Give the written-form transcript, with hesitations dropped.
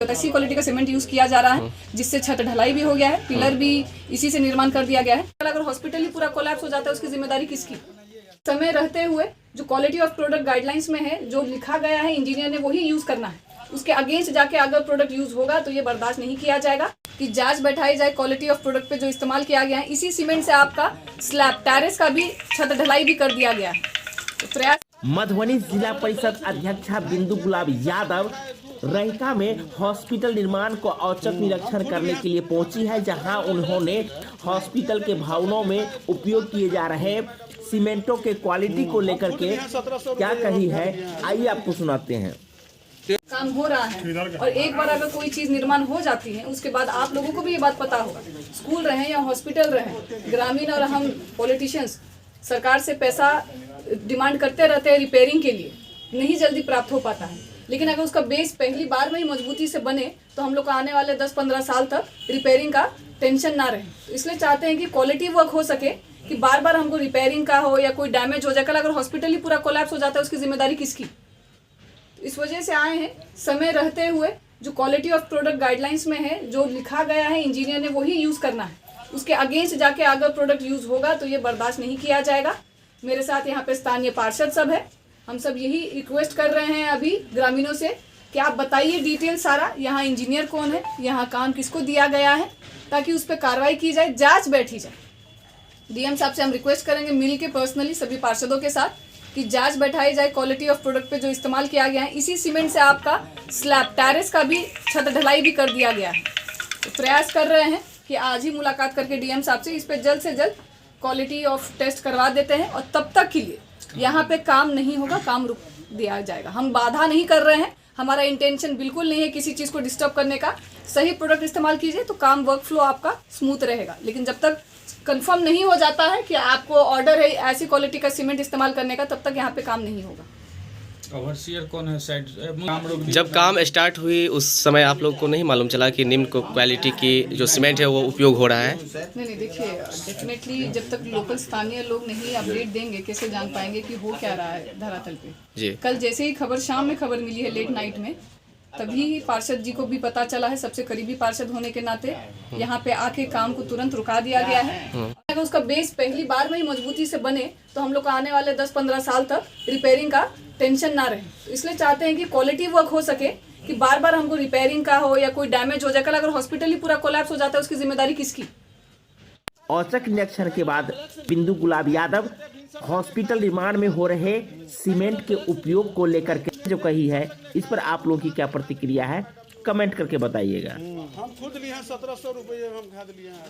अच्छी क्वालिटी का cement use किया जा रहा है, जिससे छत ढलाई भी हो गया है, पिलर भी इसी से निर्माण कर दिया गया है। अगर हॉस्पिटल ही पूरा कोलैप्स हो जाता है, उसकी जिम्मेदारी किसकी? समय रहते हुए जो क्वालिटी ऑफ प्रोडक्ट गाइडलाइंस में है, जो लिखा गया है इंजीनियर ने, वही यूज करना है। उसके अगेंस्ट जाके अगर प्रोडक्ट यूज होगा तो ये बर्दाश्त नहीं किया जाएगा कि जांच बैठाई जाए क्वालिटी ऑफ प्रोडक्ट पे जो इस्तेमाल किया गया है। इसी सीमेंट से आपका स्लैब टेरेस का भी छत ढलाई भी कर दिया गया है। तो प्रयास। मधुबनी जिला परिषद अध्यक्षा बिंदु गुलाब यादव रहिका में हॉस्पिटल निर्माण को औचक निरीक्षण करने के लिए पहुंची है, जहां उन्होंने हॉस्पिटल के भवनों में उपयोग किए जा रहे सीमेंटों के क्वालिटी को लेकर के क्या कही है, आइए आपको सुनाते हैं। काम हो रहा है और एक बार अगर कोई चीज निर्माण हो जाती है, उसके बाद आप लोगों को भी ये बात पता होगा, स्कूल रहे या हॉस्पिटल रहे, ग्रामीण और हम पॉलिटिशियंस सरकार से पैसा डिमांड करते रहते हैं रिपेयरिंग के लिए, नहीं जल्दी प्राप्त हो पाता है। लेकिन अगर उसका बेस पहली बार में ही मजबूती से बने तो हम लोग को आने वाले 10-15 साल तक रिपेयरिंग का टेंशन ना रहे। तो इसलिए चाहते हैं कि क्वालिटी वर्क हो सके, कि बार बार हमको रिपेयरिंग का हो या कोई डैमेज हो जाए। कल अगर हॉस्पिटल ही पूरा कोलैप्स हो जाता है, उसकी जिम्मेदारी किसकी? इस वजह से आए हैं, समय रहते हुए जो क्वालिटी ऑफ प्रोडक्ट गाइडलाइंस में है, जो लिखा गया है इंजीनियर ने, वही यूज करना है। उसके अगेंस्ट जाके अगर प्रोडक्ट यूज होगा तो ये बर्दाश्त नहीं किया जाएगा। मेरे साथ यहाँ पे स्थानीय पार्षद सब है, हम सब यही रिक्वेस्ट कर रहे हैं अभी ग्रामीणों से कि आप बताइए डिटेल सारा, यहाँ इंजीनियर कौन है, यहाँ काम किसको दिया गया है, ताकि उस पर कार्रवाई की जाए, जांच बैठी जाए। डीएम साहब से हम रिक्वेस्ट करेंगे मिल के पर्सनली सभी पार्षदों के साथ कि जांच बैठाई जाए क्वालिटी ऑफ प्रोडक्ट पे जो इस्तेमाल किया गया है। इसी सीमेंट से आपका स्लैब टेरेस का भी छत ढलाई भी कर दिया गया है। तो प्रयास कर रहे हैं कि आज ही मुलाकात करके डीएम साहब से इस पे जल्द से जल्द क्वालिटी ऑफ टेस्ट करवा देते हैं, और तब तक के लिए यहाँ पे काम नहीं होगा, काम रुक दिया जाएगा। हम बाधा नहीं कर रहे हैं, हमारा इंटेंशन बिल्कुल नहीं है किसी चीज़ को डिस्टर्ब करने का। सही प्रोडक्ट इस्तेमाल कीजिए तो काम वर्क फ्लो आपका स्मूथ रहेगा। लेकिन जब तक कंफर्म नहीं हो जाता है कि आपको ऑर्डर है ऐसी क्वालिटी का सीमेंट इस्तेमाल करने का, तब तक यहाँ पे काम नहीं होगा। ओवरसीयर कौन है साइड? जब काम स्टार्ट हुई उस समय आप लोग को नहीं मालूम चला कि निम्न क्वालिटी की जो सीमेंट है वो उपयोग हो रहा है? नहीं, देखिए डेफिनेटली जब तक लोकल स्थानीय लोग नहीं अपडेट देंगे, कैसे जान पाएंगे कि हो क्या रहा है धरातल पे। जी, कल जैसे ही खबर शाम में खबर मिली है लेट नाइट में, तभी पार्षद जी को भी पता चला है, सबसे करीबी पार्षद होने के नाते यहाँ पे आके काम को तुरंत रुका दिया गया है। अगर उसका बेस पहली बार में ही मजबूती से बने तो हम लोग को आने वाले 10-15 साल तक रिपेयरिंग का टेंशन ना रहे। तो इसलिए चाहते हैं कि क्वालिटी वर्क हो सके, कि बार बार हमको रिपेयरिंग का हो या कोई डैमेज हो जाए। कल अगर हॉस्पिटल ही पूरा कोलैप्स हो जाता है, उसकी जिम्मेदारी किसकी? औचक निरीक्षण के बाद बिंदु गुलाब यादव हॉस्पिटल निर्माण में हो रहे सीमेंट के उपयोग को लेकर के जो कही है, इस पर आप लोगों की क्या प्रतिक्रिया है, कमेंट करके बताइएगा। हम खुद लिए हैं 1700 रुपये हम खाद लिए हैं।